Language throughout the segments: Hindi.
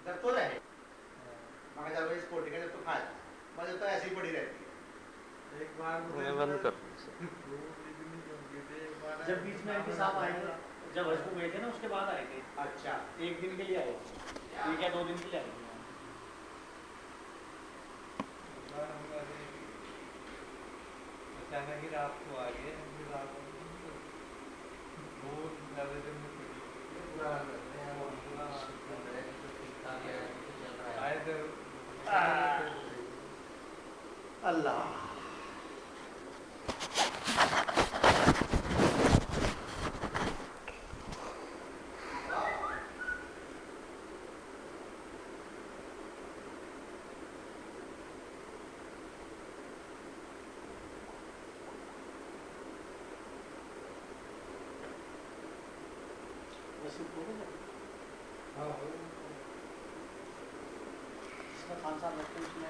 जब तो रहे मगर जब इसको टिकट जब तो खाए मजे तो ऐसी ही पड़ी रहती है। एक बार मैं बंद कर जब बीच में एमपी साहब आए थे, जब हजको गए थे ना उसके बाद आए थे। अच्छा एक दिन के लिए आए थे, एक या 2 दिन के लिए आए थे। अचानक ही रात को आ गए, रात को बहुत ज्यादा दिन में आए थे अल्लाह खान साहब लगते हैं उसमें।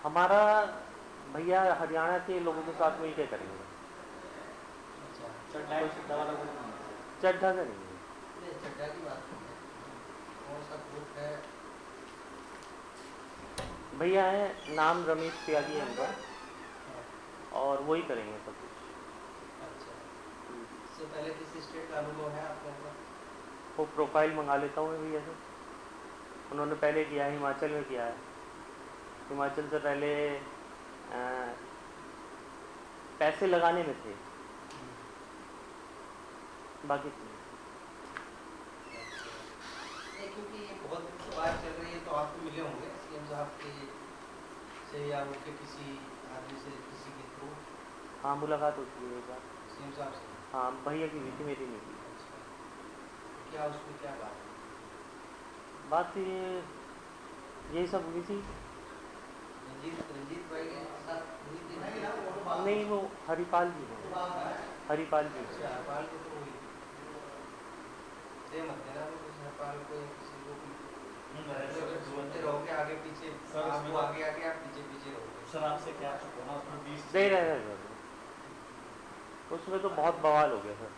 हमारा भैया हरियाणा के लोगों के साथ मिलकर करेंगे। चड्ढा वाला ग्रुप नहीं है। चड्ढा का नहीं है। चड्ढा की बात नहीं है, कौन सा ग्रुप है? भैया है, नाम रमेश त्यागी है उनका, और वही करेंगे सब कुछ। अच्छा, इससे पहले किसी स्टेट का अनुभव है आप लोगों का? वो प्रोफाइल मंगा लेता हूँ मैं भैया से। उन्होंने पहले किया है, हिमाचल में किया है। हिमाचल से पहले पैसे लगाने में थे, बाकी नहीं, क्योंकि ये बहुत दिन से बात चल रही है तो आपको मिले होंगे सीएम साहब के से या उनके किसी आदमी से, किसी के थ्रू? हाँ, मुलाकात होती है एक बार सीएम साहब से? हाँ, भैया की हुई थी, मेरी नहीं थी। अच्छा, क्या उसमें क्या बात है? बात ये यही सब हुई थी। रंजीत भाई के साथ हुई थी? नहीं, वो हरिपाल जी हैं, हरिपाल जी हैं। अच्छा, हरपाल को तो हुई दे मत देना हरपाल को या किसी को भी। सुनते रहोगे आगे पीछे, आपको आगे आगे आप पीछे पीछे रहोगे। सर आपसे क्या होना उसमें 20 दे रहे हैं उसमें तो बहुत बवाल हो गया सर।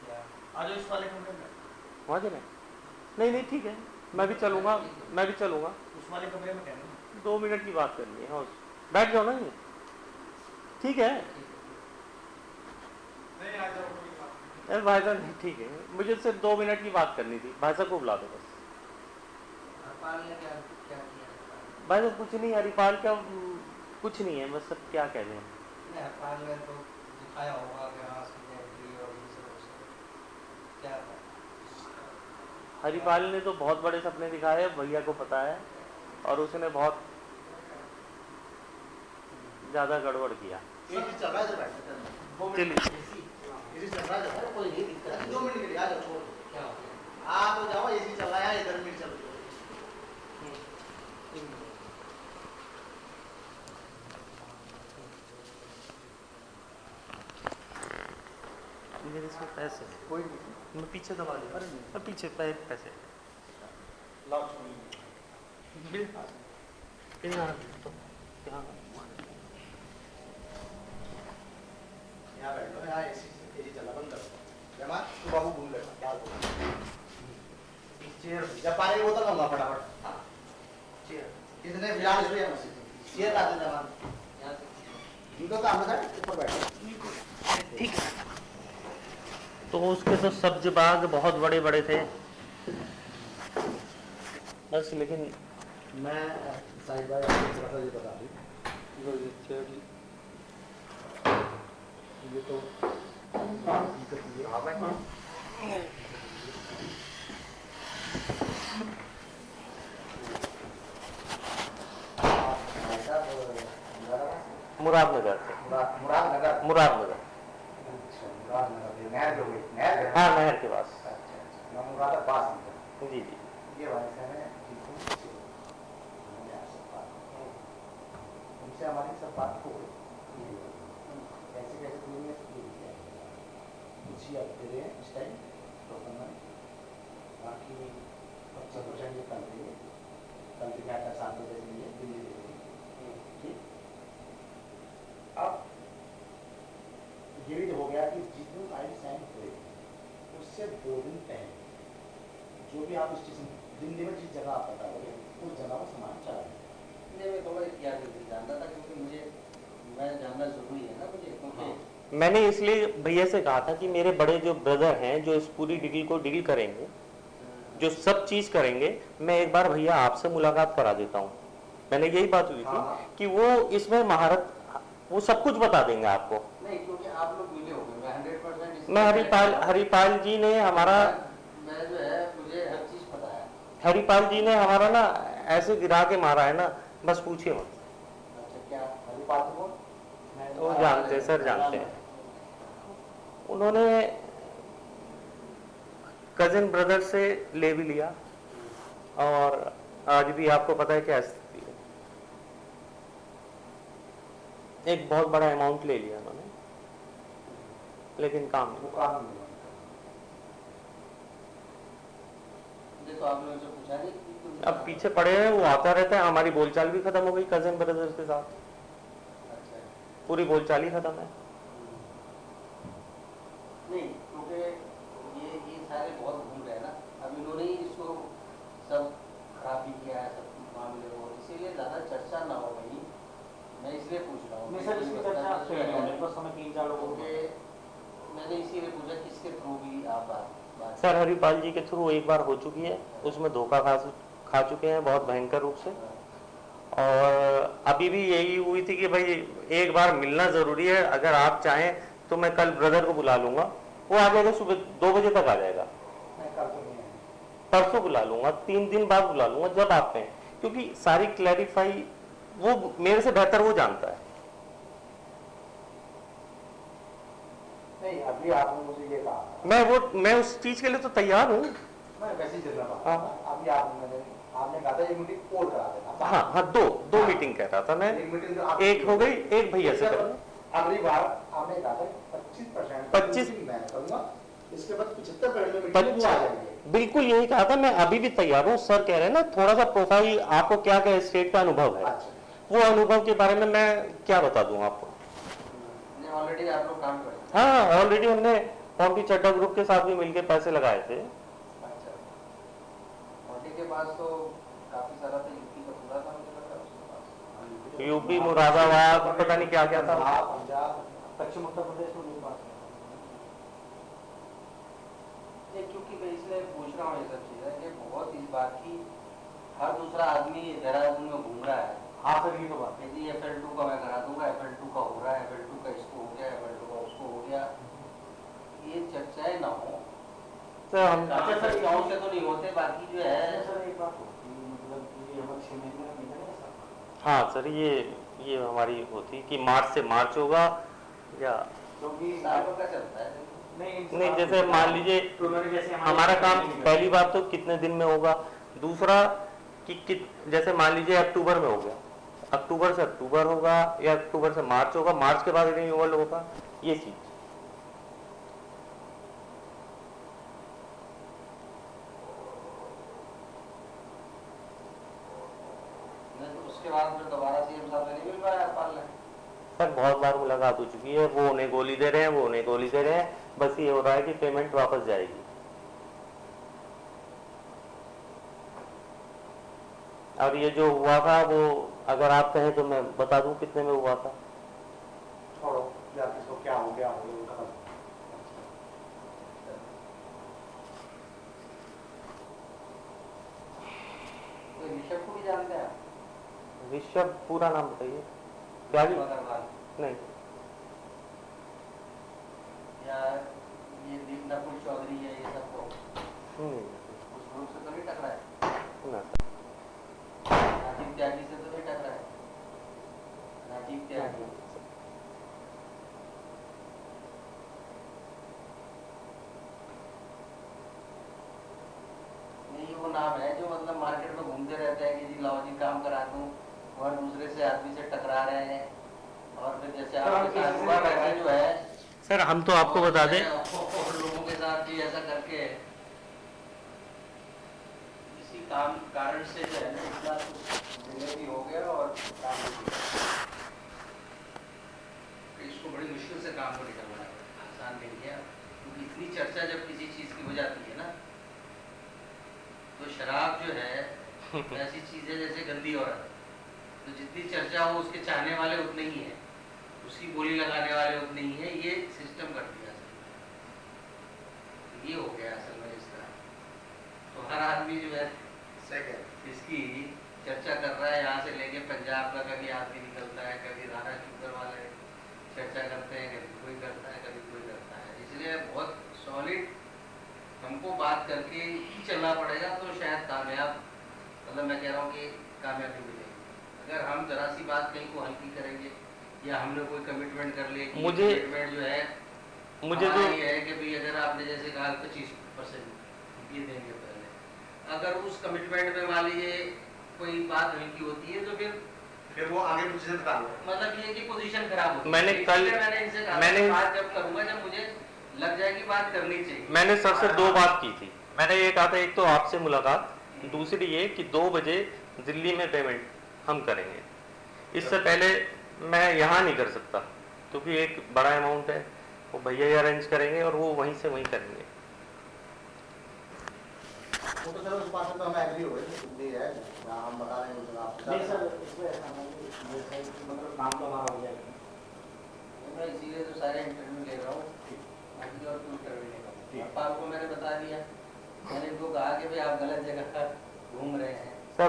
क्या? आज इस वाले कमरे में, वहाँ चले? नहीं नहीं, ठीक है, मैं भी चलूँगा, मैं भी चलूँगा। उस वाले कमरे में कहना 2 मिनट की बात करनी है। हाँ, बैठ जाओ ना, ये ठीक है। नहीं आ जाओ। अरे भाई साहब नहीं, ठीक है, मुझे सिर्फ 2 मिनट की बात करनी थी। भाई साहब को बुला दो बस। हरपाल ने क्या क्या किया? भाई साहब कुछ नहीं, हरिपाल का कुछ नहीं है, बस सब क्या कह रहे हैं। नहीं, हरपाल ने तो दिखाया होगा कि हाँ सेकेंडरी और ये सब क्या था? हरिपाल ने तो बहुत बड़े सपने दिखाए, भैया को पता है, और उसने बहुत ज़्यादा गड़बड़ किया। चल रहा है तो बैठ चलिए, चल रहा है, कोई नहीं दिक्कत, 2 मिनट के लिए आ जाओ, छोड़ दो, क्या हो गया? आ तो जाओ, एसी चल रहा है, इधर मिनट चल रही है। मेरे इसमें पैसे कोई नहीं, मैं पीछे दबा दूँ। अरे नहीं, मैं पीछे पैसे लाओ यहाँ बैठ लो, यहाँ एसी चला, बंद करो। जमा तो बाबू घूम लेगा, क्या बोल? चेयर जब पानी की बोतल लाऊंगा फटाफट। हाँ, चेयर कितने फिलहाल इसमें चेयर ला दे जमा। इनको काम है, ऊपर बैठो। ठीक है। तो उसके तो सब्ज बाग बहुत बड़े बड़े थे बस, लेकिन मैं साइड बाय आपको थोड़ा सा ये बता दूँ, ये तो मुरादनगर से। मुरादनगर। मुरादनगर, अच्छा, मुरादनगर नहर जो गई, नहर है? हाँ, नहर के पास। अच्छा अच्छा, मैं मुरादा पास हूँ। जी जी। ये भाई साहब है, ठीक हूँ, उनसे हमारी सब बात हो गई, ऐसे 80 आप दे रहे हैं इस टाइम टोकन में, बाकी 25% ये कल देंगे, कल के 7 बजे देंगे, दिल्ली दे देंगे। ठीक, अब ये भी हो गया कि जिस दिन फाइल साइन हुए उससे 2 दिन पहले जो भी आप स्टेशन दिल्ली में जिस जगह आप बताओगे उस जगह पर सामान चला जाए। मैं थोड़ा क्या जानता था क्योंकि मुझे मैं जानना जरूरी है ना मुझे, क्योंकि मैंने इसलिए भैया से कहा था कि मेरे बड़े जो ब्रदर हैं जो इस पूरी डील को डील करेंगे, जो सब चीज करेंगे, मैं एक बार भैया आपसे मुलाकात करा देता हूँ। मैंने यही बात हुई थी कि वो इसमें महारत, वो सब कुछ बता देंगे आपको। नहीं, क्योंकि आप लोग मिले हो गए, मैं 100% मैं हरिपाल जी ने हमारा, मैं जो है मुझे हर चीज पता है। हरिपाल जी ने हमारा ना ऐसे गिरा के मारा है ना, बस पूछिए मत। अच्छा, क्या हरिपाल को वो जानते हैं सर, जानते हैं। उन्होंने कजिन ब्रदर से ले भी लिया और आज भी आपको पता है क्या स्थिति है, एक बहुत बड़ा अमाउंट ले लिया उन्होंने, लेकिन काम नहीं। तो आप लोगों से पूछा नहीं कि अब पीछे पड़े हैं, वो आता रहता है, हमारी बोलचाल भी खत्म हो गई कजिन ब्रदर्स के साथ। अच्छा, पूरी बोलचाल ही खत्म है। नहीं, क्योंकि ये सारे बहुत घूम रहे हैं ना, अब इन्होंने ही इसको सब खराब भी किया है, सब मामले को, इसीलिए ज्यादा चर्चा ना हो गई, मैं इसलिए पूछ रहा हूँ। नहीं सर, इसकी चर्चा आपसे नहीं होने, बस हमें 3-4 लोगों को मैंने इसीलिए पूछा किसके थ्रू भी आप बात सर हरिपाल जी के थ्रू एक बार हो चुकी है, उसमें धोखा खा चुके हैं बहुत भयंकर रूप से, और अभी भी यही हुई थी कि भाई एक बार मिलना जरूरी है, अगर आप चाहें तो मैं कल ब्रदर को बुला लूंगा, वो आ जाएगा सुबह 2 बजे तक आ जाएगा, परसों बुला लूंगा, 3 दिन बाद बुला लूंगा, जब आप कहें, क्योंकि सारी क्लैरिफाई वो मेरे से बेहतर वो जानता है। नहीं, अभी आपने मुझे ये कहा, मैं उस चीज के लिए तो तैयार हूँ। मैं वैसे ही चल रहा था। अभी आपने कहा था ये मीटिंग कॉल करा देना। हाँ, दो मीटिंग कह रहा था मैं, एक हो गई, एक भैया से करूँ। अगली बार आपने कहा था 25% मैं करूंगा, इसके बाद 75% में मीटिंग आ जाएंगे। बिल्कुल यही कहा था, मैं अभी भी तैयार हूँ। सर कह रहे हैं ना थोड़ा सा प्रोफाइल, आपको क्या क्या स्टेट का अनुभव है, वो अनुभव के बारे में मैं क्या बता दूं आपको। ऑलरेडी आप लोग काम कर रहे हैं? हाँ, ऑलरेडी हमने पॉम्पी चड्डा ग्रुप के साथ भी मिलकर पैसे लगाए थे। अच्छा, पॉम्पी के पास तो काफी सारा था, यूपी का पूरा था मुझे लग रहा है उसके पास, यूपी, मुरादाबाद, पता नहीं क्या क्या था, पंजाब, पश्चिम उत्तर प्रदेश में मेरे पास है। क्योंकि मैं इसलिए पूछ रहा हूँ ये सब चीजें कि बहुत इस बात की हर दूसरा आदमी देहरादून में घूम रहा है। हाँ सर, ये तो बात है। यदि FL2 का मैं करा दूंगा, FL2 का हो रहा है, FL2 का इसको हो गया, FL2 का उसको हो गया, ये चर्चाएं ना हो। सर हम अच्छा सर, गाँव से तो नहीं होते, बाकी जो है सर एक बात होती है, मतलब ये हम 6 महीने में मिलेंगे सर। हाँ सर, ये हमारी होती कि मार्च से मार्च होगा, या क्योंकि साल भर का चलता है। नहीं, जैसे मान लीजिए हमारा काम पहली बात तो कितने दिन में होगा, दूसरा कि जैसे मान लीजिए अक्टूबर में हो गया, अक्टूबर से अक्टूबर होगा या अक्टूबर से मार्च होगा, मार्च के बाद रिन्यूअल होगा, ये चीज। उसके बाद फिर दोबारा CM साहब से नहीं मिल पाया पाल ने? सर बहुत बार मुलाकात हो चुकी है, वो उन्हें गोली दे रहे हैं, वो उन्हें गोली दे रहे हैं, बस ये हो रहा है कि पेमेंट वापस जाएगी। और ये जो हुआ था वो अगर आप कहें तो मैं बता दूं कितने में हुआ था। छोड़ो या किसको क्या हो गया हो गया। ऋषभ को भी जानते हैं? ऋषभ पूरा नाम बताइए। क्या भी नहीं, या ये नकुल चौधरी है, ये सब को उस ग्रुप से तो नहीं टकरा है? ना राजीव त्यागी से तो नहीं टकरा है? राजीव त्यागी नहीं, वो नाम है जो मतलब मार्केट में घूमते रहते हैं कि जी लाओ जी काम करा दूं, और दूसरे से आदमी से टकरा रहे हैं, और फिर जैसे आपके साथ हुआ वैसे जो है। सर हम तो आपको बता दें, और काम कारण से जो है ना इतना डिले भी हो गया और काम भी हो गया। इसको बड़ी मुश्किल से काम को निकलना है, आसान नहीं है, क्योंकि इतनी चर्चा जब किसी चीज़ की हो जाती है ना, तो शराब जो है ऐसी चीज़ है जैसे गंदी औरत, तो जितनी चर्चा हो उसके चाहने वाले उतने ही हैं, उसकी बोली लगाने वाले उतने ही हैं, ये सिस्टम कर दिया असल में, ये हो गया असल में इसका। तो हर आदमी जो है इसकी चर्चा कर रहा है, यहाँ से लेके पंजाब का कभी आदमी निकलता है, कभी राणा शुगर वाले चर्चा करते हैं, कभी कोई करता है, कभी कोई करता है। इसलिए बहुत सॉलिड हमको बात करके ही चलना पड़ेगा, तो शायद कामयाब, मतलब मैं कह रहा हूँ कि कामयाबी मिलेगी। अगर हम जरा सी बात कहीं को हल्की करेंगे या हमने कोई कमिटमेंट कर लिया कि कमिटमेंट जो है मुझे तो ये है कि भाई अगर आपने जैसे कहा 25% ये देंगे पहले, अगर उस कमिटमेंट में मान लीजिए कोई बात हल्की होती है तो फिर वो आगे पोजीशन खराब हो, मतलब ये कि पोजीशन खराब होती है। मैंने इनसे कहा बात जब करूंगा जब मुझे लग जाएगी बात करनी चाहिए। मैंने सर से 2 बात की थी। मैंने ये कहा था, एक तो आपसे मुलाकात, दूसरी ये कि 2 बजे दिल्ली में पेमेंट हम करेंगे। इससे पहले मैं यहाँ नहीं कर सकता क्योंकि एक बड़ा अमाउंट है, वो भैया ही अरेंज करेंगे और वो वहीं से वहीं करेंगे। वो तो सर उस बात में तो हम एग्री हो गए, भी है हम बता रहे हैं आपको। नहीं सर, इसमें ऐसा नहीं है कि मतलब काम तो हमारा हो जाएगा। मैं इसीलिए तो सारे इंटरव्यू ले रहा हूँ, बाकी और कोई इंटरव्यू नहीं कर रहा। आपको मैंने बता दिया, मैंने इनको कहा कि भाई आप गलत जगह घूम रहे हैं। सर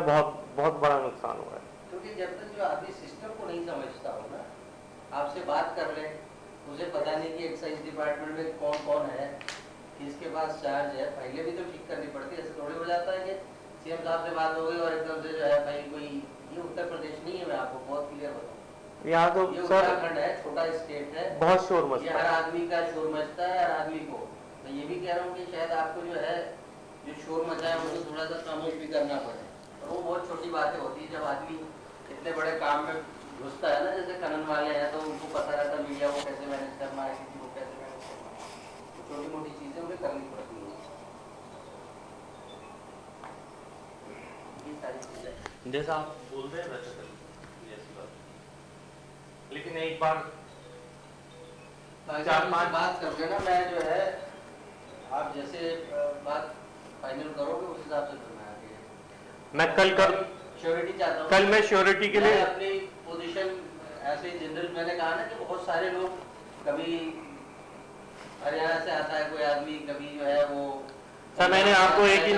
बहुत बड़ा नुकसान हुआ है, क्योंकि जब तक जो आदमी सिस्टम को नहीं समझता हो ना, आपसे बात कर ले, उसे पता नहीं कि एक्साइज डिपार्टमेंट में कौन कौन है, किसके पास चार्ज है, पहले भी तो ठीक करनी पड़ती है। ऐसे थोड़ी हो जाता है कि सीएम साहब से बात हो गई और एकदम से जो है भाई कोई, ये उत्तर प्रदेश नहीं है, मैं आपको बहुत क्लियर बताऊँ, यहाँ तो ये सर उत्तराखंड है, छोटा स्टेट है, बहुत शोर मचता ये हर आदमी का शोर मचता है, हर आदमी को। मैं ये भी कह रहा हूँ कि शायद आपको जो है जो शोर मचाए उनको थोड़ा सा खामोश भी करना पड़े, और वो बहुत छोटी बातें होती है। जब आदमी इतने बड़े काम में घुसता है ना, जैसे खनन वाले हैं, तो उनको पता रहता है मीडिया को कैसे मैनेज करना है, किसी को कैसे मैनेज करना है, तो छोटी मोटी चीजें उन्हें करनी पड़ती है, ये सारी चीजें जैसा आप बोलते हैं वैसे करिए, ऐसी बात। लेकिन एक बार 4-5 बात करके ना, मैं जो है आप जैसे बात फाइनल करोगे उस हिसाब से करना है। मैं कल कर श्योरिटी चाहता हूँ, कल मैं श्योरिटी के लिए अपनी पोजीशन ऐसे जनरल, मैंने कहा ना कि बहुत सारे लोग, कभी हरियाणा से आता है कोई आदमी, कभी जो है वो। सर मैंने आपको एक ही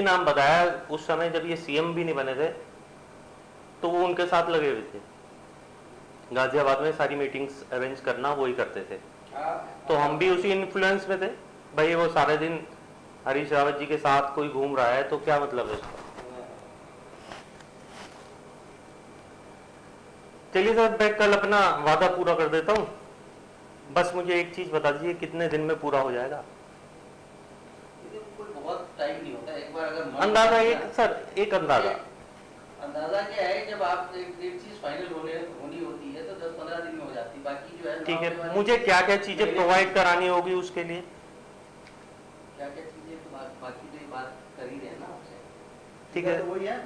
नाम बताया, उस समय जब ये सीएम भी नहीं बने थे तो वो उनके साथ लगे हुए थे, गाजियाबाद में सारी मीटिंग्स अरेंज करना वो ही करते थे, तो हम भी उसी इन्फ्लुएंस में थे। भाई वो सारे दिन हरीश रावत जी के साथ कोई घूम रहा है तो क्या मतलब है इसका। चलिए सर, मैं कल अपना वादा पूरा कर देता हूँ, बस मुझे एक चीज बता दीजिए कितने दिन में पूरा हो जाएगा। बहुत टाइम नहीं होता, एक बार अगर अंदाजा एक अंदाजा क्या है, जब आप एक चीज फाइनल होनी होती है तो 10-15 दिन में हो जाती है, बाकी जो है ठीक है। मुझे क्या क्या चीजें प्रोवाइड करानी होगी उसके लिए, क्या क्या चीजें, तो बाकी तो बात कर ही रहे ना आपसे, ठीक है। वही है,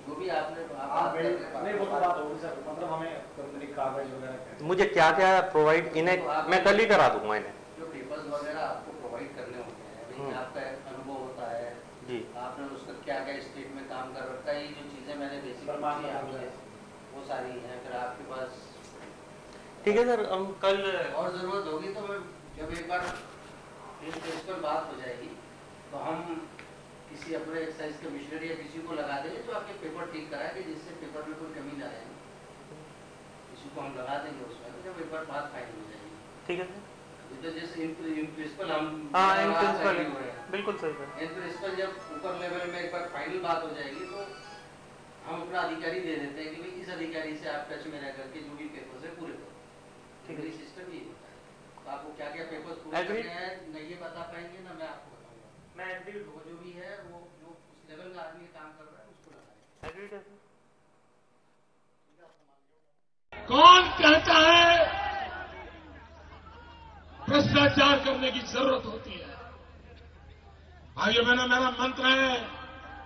जो भी आपने नहीं वो तो बात होगी सर, मतलब हमें कंपनी कागज वगैरह मुझे क्या क्या प्रोवाइड इन्हें मैं कल ही करा दूंगा इन्हें। जो पेपर्स वगैरह आपको प्रोवाइड करने होते हैं, आपका अनुभव होता है जी, आपने उसका क्या क्या स्टेट में काम कर रखा है, ये जो चीजें मैंने बेसिक वो सारी हैं, फिर आपके पास। ठीक है सर, हम कल और जरूरत होगी तो मैं जब एक बार प्रिंसिपल बात हो जाएगी तो हम किसी अपने एक्साइज के मिशनरी या किसी को लगा देंगे जो आपके पेपर ठीक कराए, कि जिससे पेपर में कोई कमी ना रहे, किसी को हम लगा देंगे उसमें, तो जब एक बार बात फाइनल हो जाएगी। ठीक है सर, तो जैसे इन प्रिंसिपल हम इन प्रिंसिपल बिल्कुल सही सर। इन प्रिंसिपल जब ऊपर लेवल में एक बार फाइनल बात हो जाएगी तो हम अपना अधिकारी दे देते हैं कि भाई इस अधिकारी से आप टच में रह करके जो भी पेपर्स है पूरे करो, ठीक है। सिस्टम ये होता है, तो आपको क्या क्या पेपर्स पूरे करने हैं न ये बता पाएंगे ना मैं आपको बताऊंगा, मैं एग्री हूँ, जो भी है वो जो उस लेवल का आदमी काम कर रहा है उसको लगाएं। एग्री है। कौन कहता है भ्रष्टाचार करने की जरूरत होती है? भाइयों बहनों, मेरा मंत्र है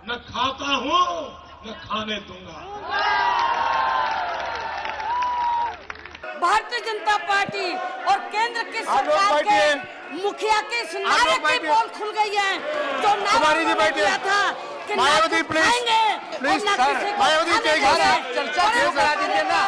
न खाता हूं न खाने दूंगा। भारतीय जनता पार्टी और केंद्र की सरकार के मुखिया के सुनारे की पोल खुल गई है। जो नारा दिया था कि मायावती प्लीज, मायावती चर्चा करा दीजिए ना।